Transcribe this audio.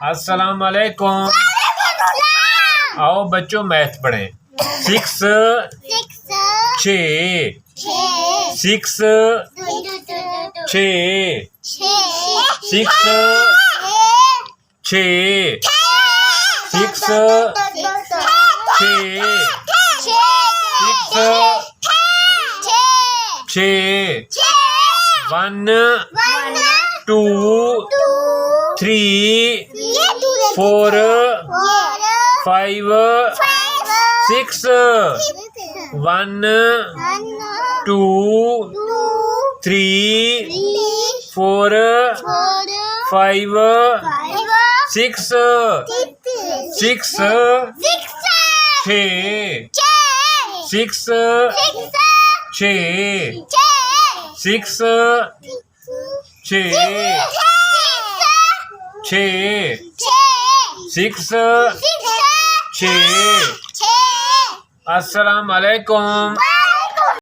अस्सलाम वालेकुम। आओ बच्चों मैथ पढ़ें। 6 6 6 6 6 6 6 6 1 2 3 4 5 6 1 2 3 4 5 6 6 6 6 6 6 6 6 6 अस्सलाम वालेकुम।